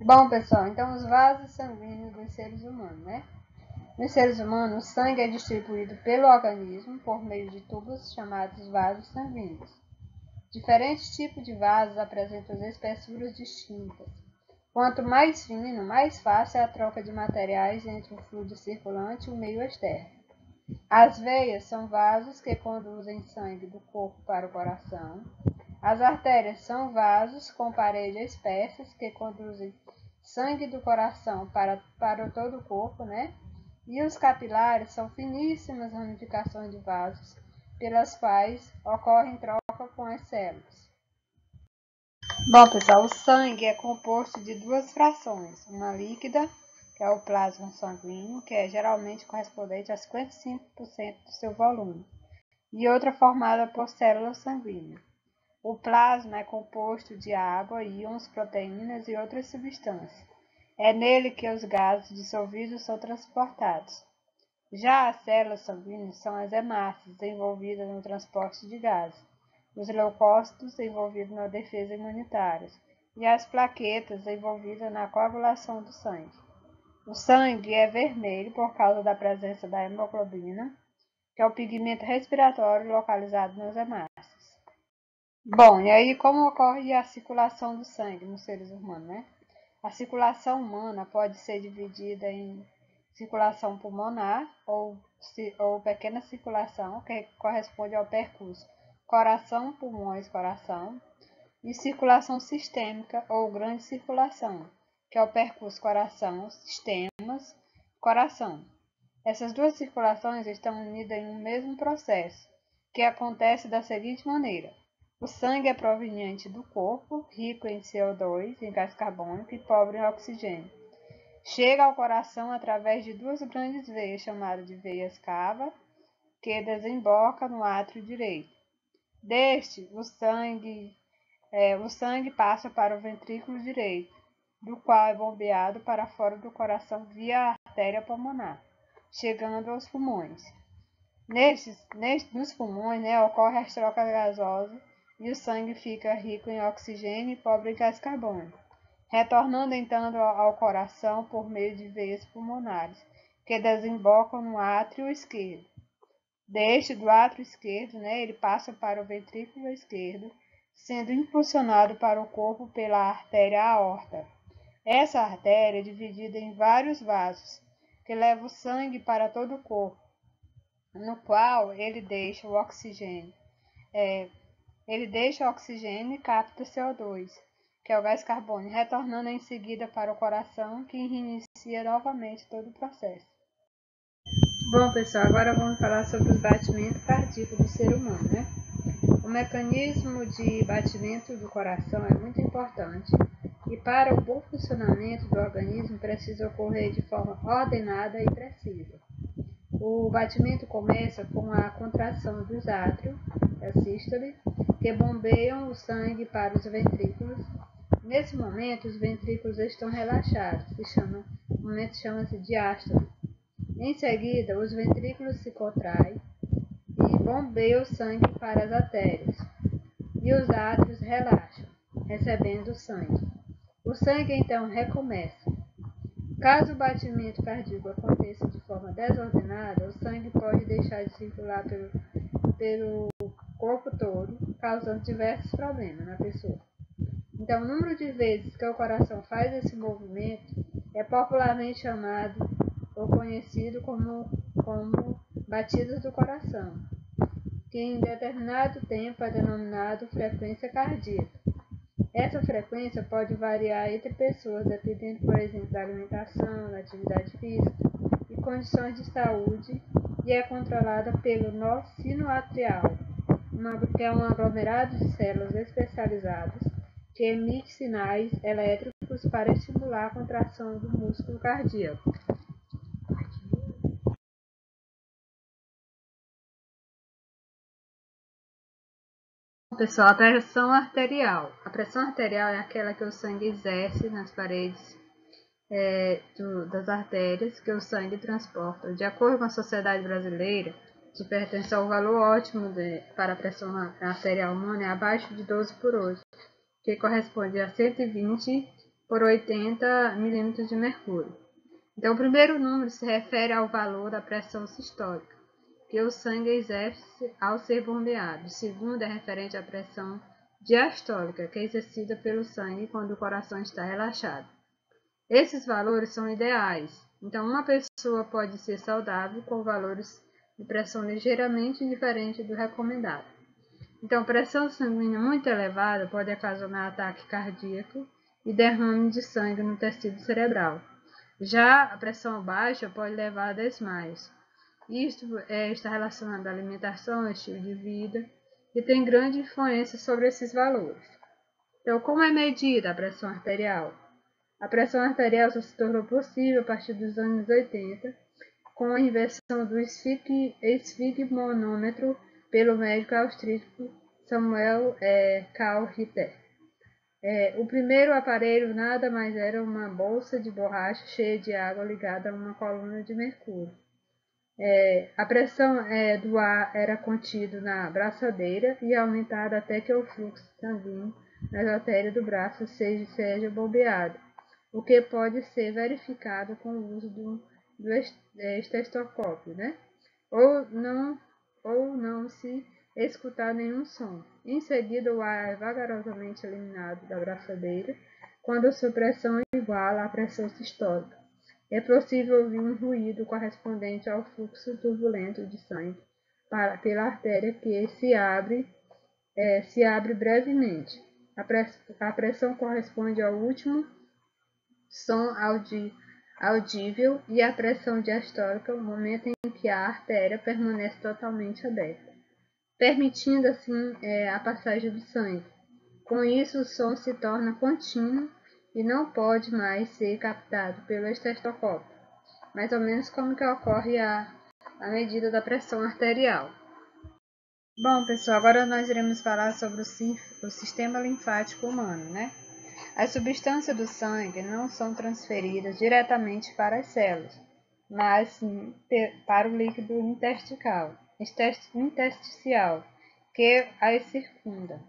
Bom, pessoal, então os vasos sanguíneos dos seres humanos, né? Nos seres humanos, o sangue é distribuído pelo organismo por meio de tubos chamados vasos sanguíneos. Diferentes tipos de vasos apresentam espessuras distintas. Quanto mais fino, mais fácil é a troca de materiais entre o fluido circulante e o meio externo. As veias são vasos que conduzem sangue do corpo para o coração. As artérias são vasos com paredes espessas que conduzem sangue do coração para todo o corpo, né? E os capilares são finíssimas ramificações de vasos, pelas quais ocorrem troca com as células. Bom, pessoal, o sangue é composto de duas frações, uma líquida, que é o plasma sanguíneo, que é geralmente correspondente a 55% do seu volume, e outra formada por células sanguíneas. O plasma é composto de água, íons, proteínas e outras substâncias. É nele que os gases dissolvidos são transportados. Já as células sanguíneas são as hemácias, envolvidas no transporte de gases, os leucócitos, envolvidos na defesa imunitária, e as plaquetas, envolvidas na coagulação do sangue. O sangue é vermelho por causa da presença da hemoglobina, que é o pigmento respiratório localizado nas hemácias. Bom, e aí como ocorre a circulação do sangue nos seres humanos, né? A circulação humana pode ser dividida em circulação pulmonar ou pequena circulação, que corresponde ao percurso coração, pulmões, coração, e circulação sistêmica ou grande circulação, que é o percurso coração, sistemas, coração. Essas duas circulações estão unidas em um mesmo processo, que acontece da seguinte maneira. O sangue é proveniente do corpo, rico em CO2, em gás carbônico e pobre em oxigênio. Chega ao coração através de duas grandes veias, chamadas de veias cava, que desemboca no átrio direito. Deste, o sangue passa para o ventrículo direito, do qual é bombeado para fora do coração via artéria pulmonar, chegando aos pulmões. Nos pulmões, ocorre as trocas gasosas e o sangue fica rico em oxigênio e pobre em gás carbônico, retornando então ao coração por meio de veias pulmonares, que desembocam no átrio esquerdo. Do átrio esquerdo, ele passa para o ventrículo esquerdo, sendo impulsionado para o corpo pela artéria aorta. Essa artéria é dividida em vários vasos, que levam o sangue para todo o corpo, no qual ele deixa o oxigênio. E capta CO2, que é o gás carbônico, retornando em seguida para o coração, que reinicia novamente todo o processo. Bom, pessoal, agora vamos falar sobre o batimento cardíaco do ser humano, né? O mecanismo de batimento do coração é muito importante e para o bom funcionamento do organismo precisa ocorrer de forma ordenada e precisa. O batimento começa com a contração dos átrios, a sístole, que bombeiam o sangue para os ventrículos. Nesse momento, os ventrículos estão relaxados, o momento chama-se diástole. Em seguida, os ventrículos se contraem e bombeiam o sangue para as artérias, e os átrios relaxam, recebendo o sangue. O sangue então recomeça. Caso o batimento cardíaco aconteça de forma desordenada, o sangue pode deixar de circular pelo corpo todo, causando diversos problemas na pessoa. Então, o número de vezes que o coração faz esse movimento é popularmente chamado ou conhecido como batidas do coração, que em determinado tempo é denominado frequência cardíaca. Essa frequência pode variar entre pessoas, dependendo, por exemplo, da alimentação, da atividade física e condições de saúde, e é controlada pelo nó sinoatrial, que é um aglomerado de células especializadas que emite sinais elétricos para estimular a contração do músculo cardíaco. Pessoal, a pressão arterial. A pressão arterial é aquela que o sangue exerce nas paredes das artérias que o sangue transporta. De acordo com a Sociedade Brasileira de Hipertensão, o valor ótimo para a pressão arterial humana é abaixo de 12 por 8, que corresponde a 120 por 80 milímetros de mercúrio. Então, o primeiro número se refere ao valor da pressão sistólica, que o sangue exerce ao ser bombeado. O segundo é referente à pressão diastólica, que é exercida pelo sangue quando o coração está relaxado. Esses valores são ideais. Então, uma pessoa pode ser saudável com valores de pressão ligeiramente diferentes do recomendado. Então, pressão sanguínea muito elevada pode ocasionar ataque cardíaco e derrame de sangue no tecido cerebral. Já a pressão baixa pode levar a desmaios. Isto está relacionado à alimentação, ao estilo de vida, e tem grande influência sobre esses valores. Então, como é medida a pressão arterial? A pressão arterial só se tornou possível a partir dos anos 80, com a invenção do esfigmonômetro pelo médico austríaco Samuel Karl Ritter. O primeiro aparelho nada mais era uma bolsa de borracha cheia de água ligada a uma coluna de mercúrio. A pressão do ar era contida na braçadeira e aumentada até que o fluxo sanguíneo nas artérias do braço seja bombeado, o que pode ser verificado com o uso do estetoscópio, né? Ou não se escutar nenhum som. Em seguida, o ar é vagarosamente eliminado da braçadeira quando a sua pressão é igual à pressão sistólica. É possível ouvir um ruído correspondente ao fluxo turbulento de sangue pela artéria que se abre brevemente. A pressão corresponde ao último som audível e a pressão diastólica, o momento em que a artéria permanece totalmente aberta, permitindo assim a passagem do sangue. Com isso, o som se torna contínuo e não pode mais ser captado pelo estetoscópio, mais ou menos como que ocorre a medida da pressão arterial. Bom, pessoal, agora nós iremos falar sobre o sistema linfático humano, né? As substâncias do sangue não são transferidas diretamente para as células, mas sim para o líquido intersticial, que as circunda.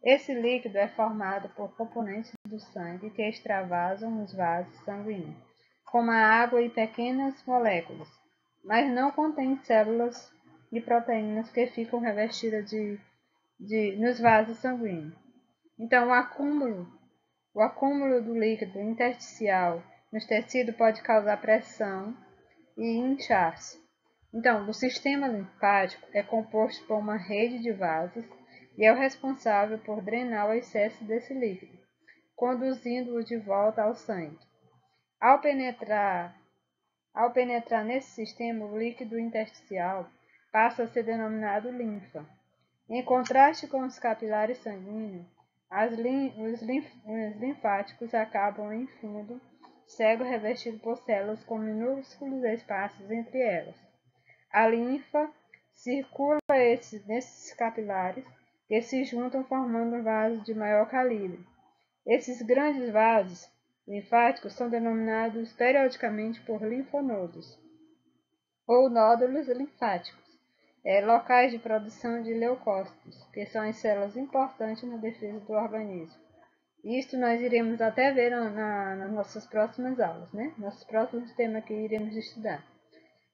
Esse líquido é formado por componentes do sangue que extravasam nos vasos sanguíneos, como a água e pequenas moléculas, mas não contém células e proteínas que ficam revestidas nos vasos sanguíneos. Então, o acúmulo do líquido intersticial nos tecidos pode causar pressão e inchaço. Então, o sistema linfático é composto por uma rede de vasos e é o responsável por drenar o excesso desse líquido, conduzindo-o de volta ao sangue. Ao penetrar nesse sistema, o líquido intersticial passa a ser denominado linfa. Em contraste com os capilares sanguíneos, os linfáticos acabam em fundo cego revestido por células com minúsculos espaços entre elas. A linfa circula nesses capilares que se juntam formando vasos de maior calibre. Esses grandes vasos linfáticos são denominados periodicamente por linfonodos ou nódulos linfáticos, locais de produção de leucócitos, que são as células importantes na defesa do organismo. Isto nós iremos até ver nas nossas próximas aulas, né? Nossos próximos temas que iremos estudar.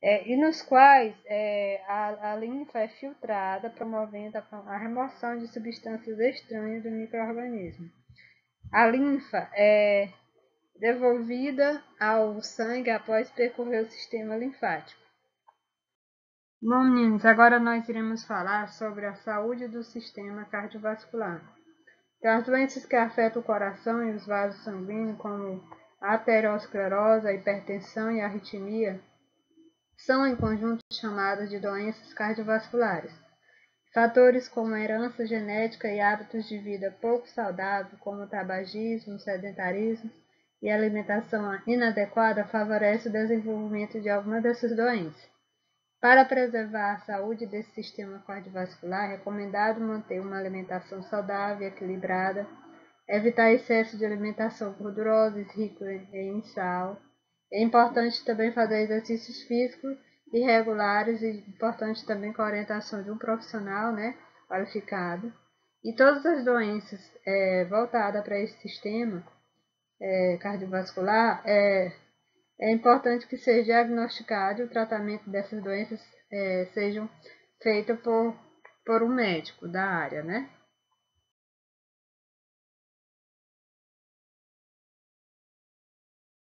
E nos quais a linfa é filtrada, promovendo a remoção de substâncias estranhas do micro-organismo. A linfa é devolvida ao sangue após percorrer o sistema linfático. Bom, meninos, agora nós iremos falar sobre a saúde do sistema cardiovascular. Então, as doenças que afetam o coração e os vasos sanguíneos, como a aterosclerose, a hipertensão e a arritmia, são em conjunto chamadas de doenças cardiovasculares. Fatores como herança genética e hábitos de vida pouco saudáveis, como o tabagismo, sedentarismo e alimentação inadequada, favorecem o desenvolvimento de algumas dessas doenças. Para preservar a saúde desse sistema cardiovascular, é recomendado manter uma alimentação saudável e equilibrada, evitar excesso de alimentação gordurosa e rica em sal. É importante também fazer exercícios físicos irregulares e importante também com a orientação de um profissional, né, qualificado. E todas as doenças voltadas para esse sistema cardiovascular, é importante que seja diagnosticado e o tratamento dessas doenças sejam feitos por um médico da área, né?